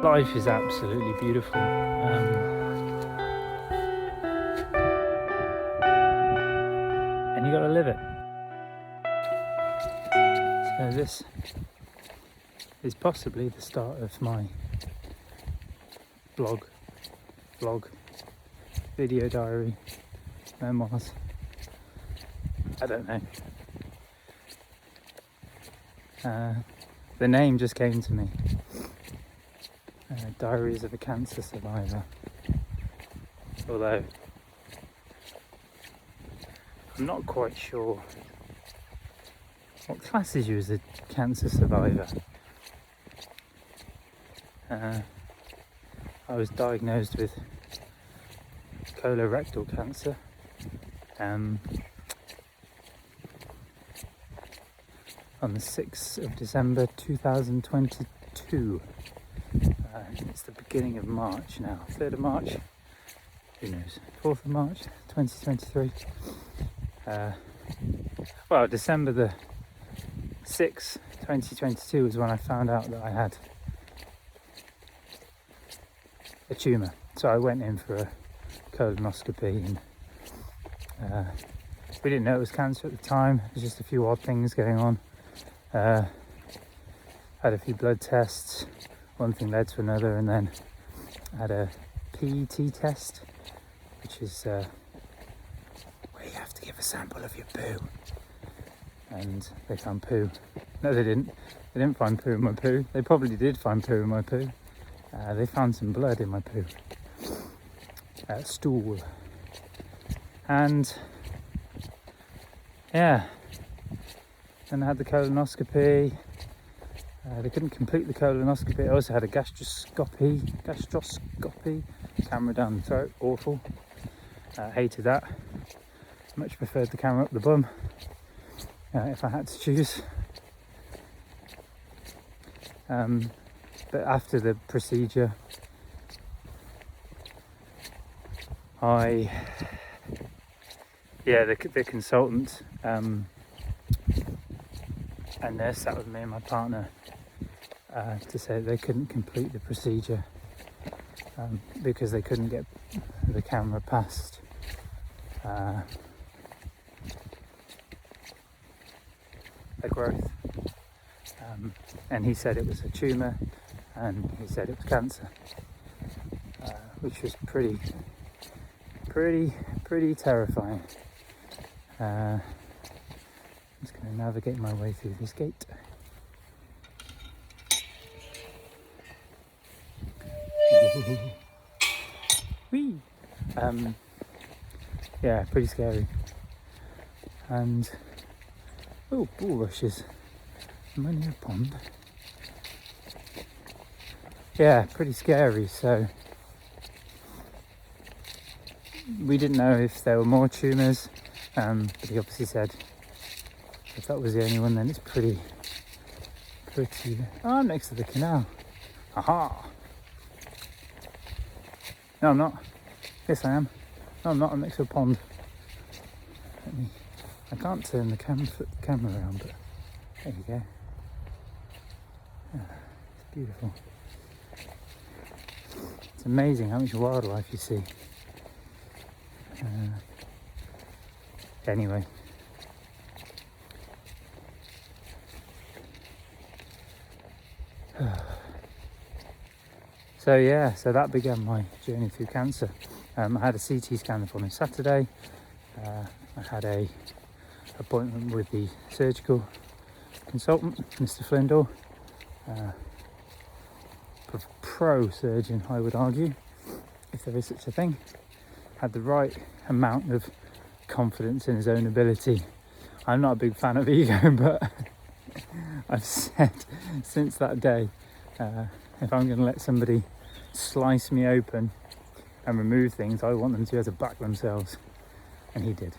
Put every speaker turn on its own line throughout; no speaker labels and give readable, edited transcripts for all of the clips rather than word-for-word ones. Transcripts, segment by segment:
Life is absolutely beautiful. And you got to live it. So this is possibly the start of my vlog, video diary, memoirs. I don't know. The name just came to me. Diaries of a Cancer Survivor. Although I'm not quite sure what classes you as a cancer survivor. I was diagnosed with colorectal cancer on the 6th of December 2022. It's the beginning of March now, 3rd of March, who knows, 4th of March 2023. Well, December the 6th, 2022 was when I found out that I had a tumour. So I went in for a colonoscopy and we didn't know it was cancer at the time. There's just a few odd things going on. Had a few blood tests, one thing led to another, and then had a PET test, which is where you have to give a sample of your poo. And they found poo. No, they didn't. They didn't find poo in my poo. They probably did find poo in my poo. They found some blood in my poo. Stool. And yeah, then I had the colonoscopy. They couldn't complete the colonoscopy. I also had a gastroscopy, camera down the throat, awful. Hated that. Much preferred the camera up the bum, if I had to choose. But after the procedure, the consultant and nurse sat with me and my partner to say they couldn't complete the procedure because they couldn't get the camera past the growth. And he said it was a tumour, and he said it was cancer, which was pretty terrifying. I'm just going to navigate my way through this gate. Whee! Yeah, pretty scary. And bulrushes. Am I near a pond? Yeah, pretty scary. So we didn't know if there were more tumours, but he obviously said if that was the only one, then it's pretty. Oh, I'm next to the canal. Aha! No, I'm not. Yes, I am. No, I'm not. I'm next to a pond. I can't turn the camera around, but there you go. It's beautiful. It's amazing how much wildlife you see. Anyway. So that began my journey through cancer. I had a CT scan the following Saturday. I had a appointment with the surgical consultant, Mr. Flindor, pro surgeon, I would argue, if there is such a thing. Had the right amount of confidence in his own ability. I'm not a big fan of ego, but I've said since that day, if I'm going to let somebody slice me open and remove things, I want them to be able to back themselves, and he did.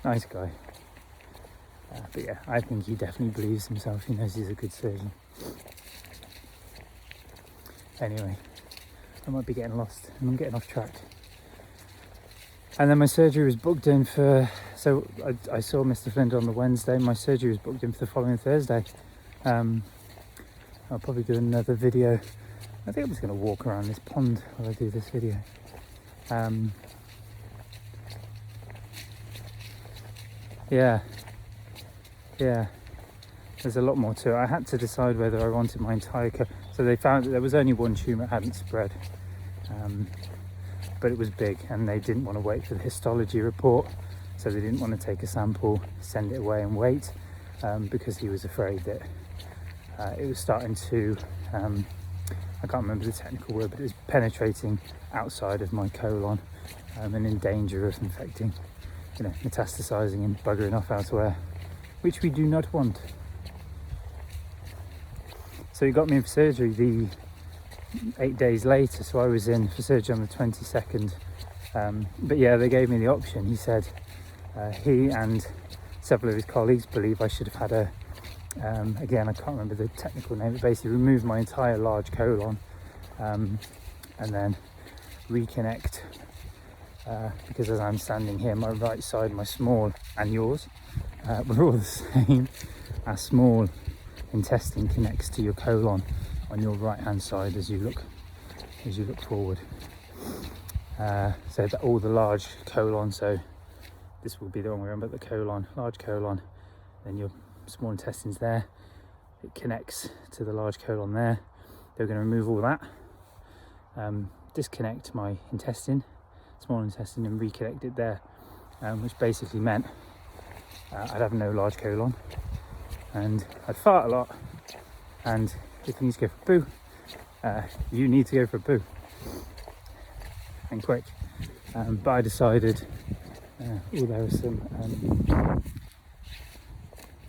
Nice guy. But yeah, I think he definitely believes himself. He knows he's a good surgeon. Anyway, I might be getting lost and I'm getting off track. And then my surgery was booked in for, so I saw Mr. Flint on the Wednesday. My surgery was booked in for the following Thursday. I'll probably do another video I think I'm just going to walk around this pond while I do this video. Yeah, there's a lot more to it. I had to decide whether I wanted my entire so they found that there was only one tumour, it hadn't spread, but it was big, and they didn't want to wait for the histology report, so they didn't want to take a sample, send it away and wait, because he was afraid that it was starting to, I can't remember the technical word, but it was penetrating outside of my colon, and in danger of infecting, metastasizing and buggering off elsewhere, which we do not want. So he got me in for surgery the 8 days later, so I was in for surgery on the 22nd. But yeah, they gave me the option. He said he and several of his colleagues believe I should have had a, again, I can't remember the technical name, but basically remove my entire large colon and then reconnect, because as I'm standing here, my right side, my small, and yours, we're all the same. Our small intestine connects to your colon on your right hand side as you look forward. So that all the large colon, so this will be the one we're on, but the colon, large colon, then your small intestines there, it connects to the large colon there. They're going to remove all that, disconnect my intestine, small intestine, and reconnect it there, which basically meant I'd have no large colon, and I'd fart a lot, and if you need to go for a poo, you need to go for a poo, and quick. But I decided, there were some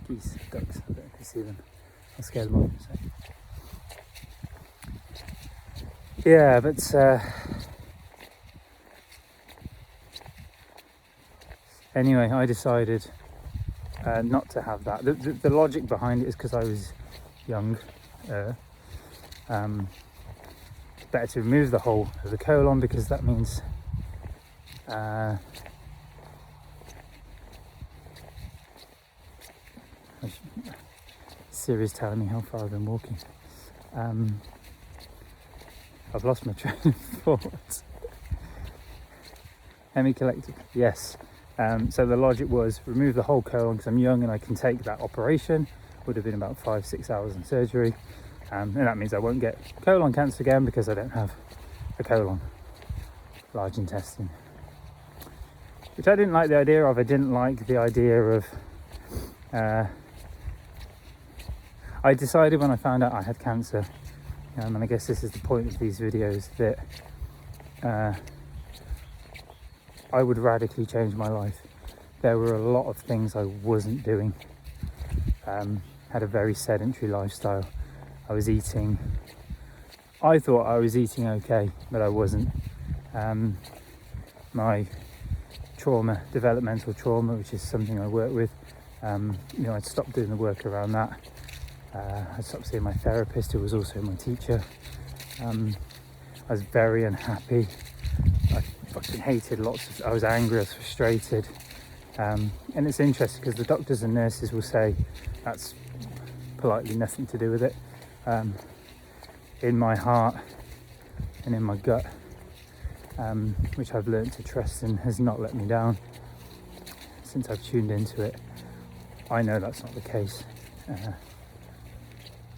geese, ducks, I don't know if you see them, I'll scare them off. So. Yeah, but anyway, I decided not to have that. The logic behind it is because I was young. Better to remove the whole of the colon, because that means Siri's telling me how far I've been walking. I've lost my train of thought. Hemicolectic, yes. So the logic was remove the whole colon because I'm young and I can take that operation. Would have been about 5-6 hours in surgery, and that means I won't get colon cancer again because I don't have a colon, large intestine, which I didn't like the idea of. I didn't like the idea of I decided when I found out I had cancer, and I guess this is the point of these videos, that I would radically change my life. There were a lot of things I wasn't doing. Had a very sedentary lifestyle. I thought I was eating okay, but I wasn't. My trauma, developmental trauma, which is something I work with, I'd stopped doing the work around that. I stopped seeing my therapist, who was also my teacher. I was very unhappy. I fucking hated I was angry, I was frustrated. And it's interesting because the doctors and nurses will say that's politely nothing to do with it. In my heart and in my gut, which I've learned to trust and has not let me down since I've tuned into it, I know that's not the case.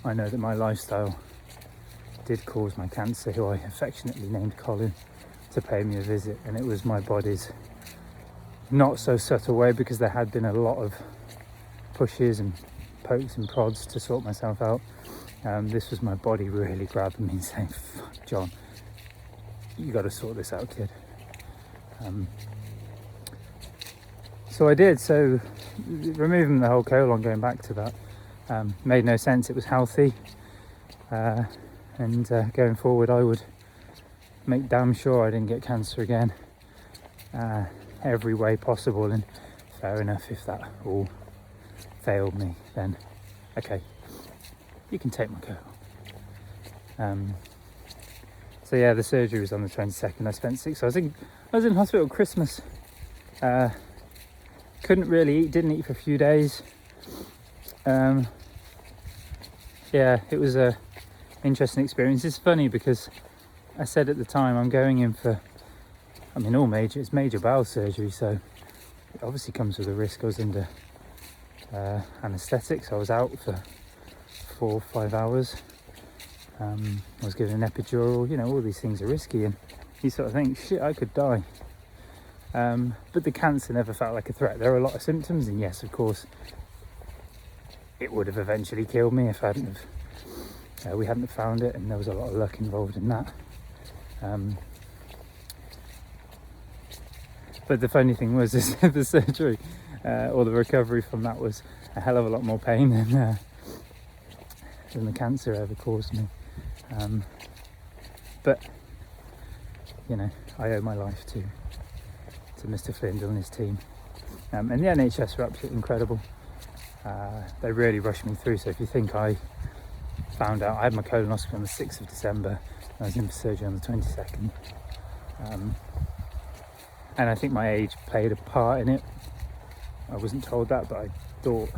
I know that my lifestyle did cause my cancer, who I affectionately named Colin, to pay me a visit, and it was my body's not so subtle way, because there had been a lot of pushes and pokes and prods to sort myself out. This was my body really grabbing me and saying, "Fuck, John, you got to sort this out, kid." So I did. So removing the whole colon, going back to that, made no sense. It was healthy, and going forward I would make damn sure I didn't get cancer again, every way possible. And fair enough, if that all failed me, then okay, you can take my colon. So yeah, the surgery was on the 22nd. I spent 6 hours. I was in hospital at Christmas. Couldn't really eat, didn't eat for a few days. Yeah, it was interesting experience. It's funny because I said at the time I'm going in for, it's major bowel surgery, so it obviously comes with a risk. I was under anaesthetics. I was out for 4 or 5 hours. I was given an epidural. All these things are risky, and you sort of think, shit, I could die. But the cancer never felt like a threat. There were a lot of symptoms, and yes, of course, it would have eventually killed me if we hadn't found it, and there was a lot of luck involved in that. But the funny thing was, is the surgery or the recovery from that was a hell of a lot more pain than the cancer ever caused me. But I owe my life to Mr. Flindle and his team, and the NHS were absolutely incredible. They really rushed me through. So if you think I found out, I had my colonoscopy on the 6th of December, and I was in for surgery on the 22nd, and I think my age played a part in it. I wasn't told that, but I thought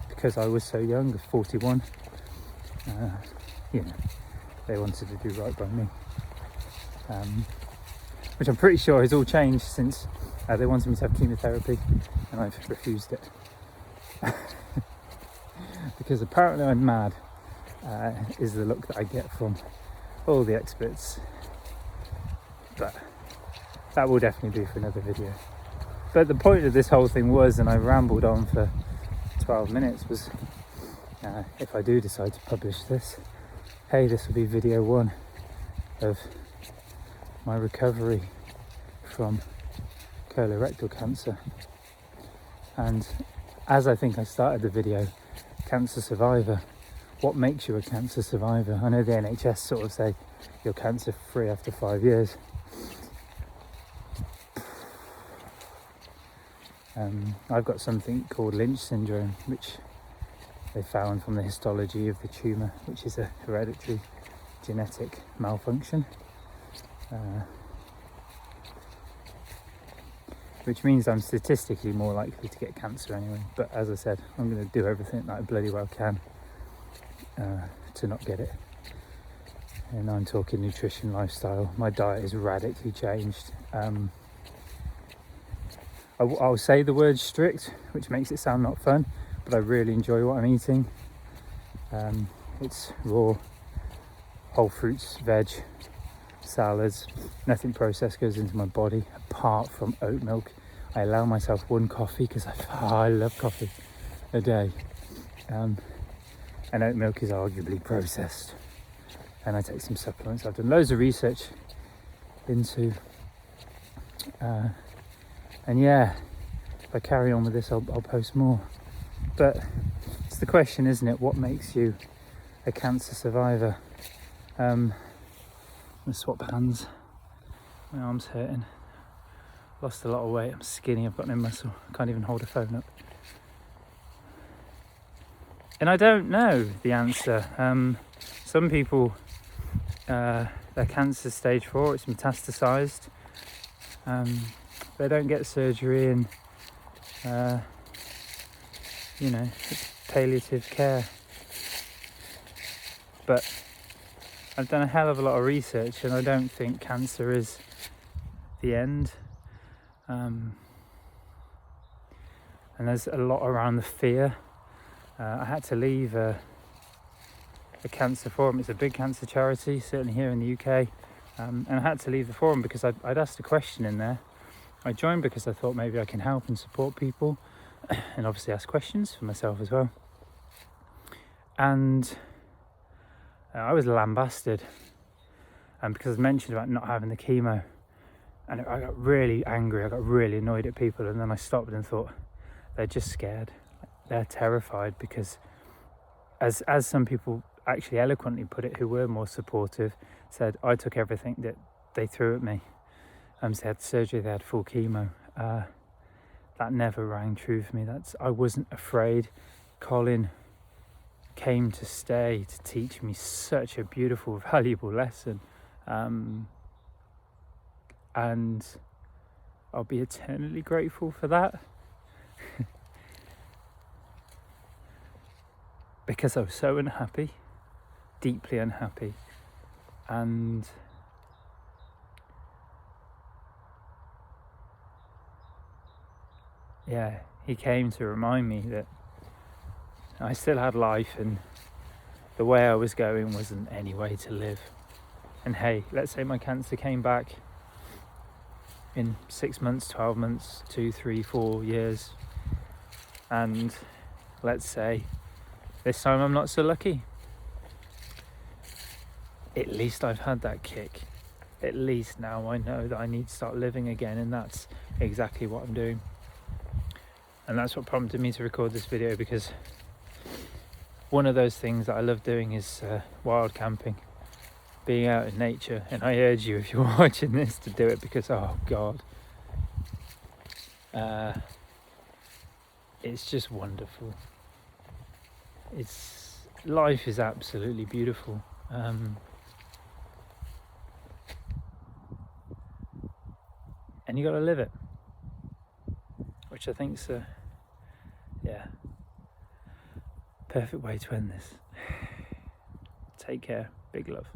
because I was so young, 41, they wanted to do right by me, which I'm pretty sure has all changed since they wanted me to have chemotherapy, and I've refused it because apparently I'm mad, is the look that I get from all the experts. But that will definitely be for another video. But the point of this whole thing was, and I rambled on for 12 minutes, was if I do decide to publish this, hey, this will be video 1 of my recovery from colorectal cancer. And as I think I started the video, cancer survivor, what makes you a cancer survivor? I know the NHS sort of say you're cancer free after 5 years. I've got something called Lynch syndrome, which they found from the histology of the tumour, which is a hereditary genetic malfunction, which means I'm statistically more likely to get cancer anyway. But as I said, I'm going to do everything that I bloody well can to not get it. And I'm talking nutrition, lifestyle. My diet is radically changed. I'll say the word strict, which makes it sound not fun, but I really enjoy what I'm eating. It's raw, whole fruits, veg, salads, nothing processed goes into my body apart from oat milk. I allow myself 1 coffee because I love coffee a day, and oat milk is arguably processed. And I take some supplements. I've done loads of research into and yeah, if I carry on with this, I'll post more. But it's the question, isn't it? What makes you a cancer survivor? I'm gonna swap hands. My arm's hurting. Lost a lot of weight. I'm skinny. I've got no muscle. I can't even hold a phone up. And I don't know the answer. Some people, their cancer stage 4, it's metastasized. They don't get surgery, and it's palliative care. But I've done a hell of a lot of research, and I don't think cancer is the end. And there's a lot around the fear. I had to leave a cancer forum. It's a big cancer charity, certainly here in the UK. And I had to leave the forum because I'd asked a question in there. I joined because I thought maybe I can help and support people, and obviously ask questions for myself as well. And I was lambasted, and because I mentioned about not having the chemo, and I got really angry, I got really annoyed at people, and then I stopped and thought, they're just scared, they're terrified, because as some people actually eloquently put it, who were more supportive, said I took everything that they threw at me. They had surgery, they had full chemo. That never rang true for me. I wasn't afraid. Colin came to stay to teach me such a beautiful, valuable lesson. And I'll be eternally grateful for that. Because I was so unhappy. deeply unhappy. And yeah, he came to remind me that I still had life, and the way I was going wasn't any way to live. And hey, let's say my cancer came back in 6 months, 12 months, 2, 3, 4 years, and let's say this time I'm not so lucky. At least I've had that kick. At least now I know that I need to start living again, and that's exactly what I'm doing. And that's what prompted me to record this video, because one of those things that I love doing is wild camping, being out in nature. And I urge you, if you're watching this, to do it, because oh god, it's just wonderful. Life is absolutely beautiful. And you got to live it, which I think's perfect way to end this. Take care. Big love.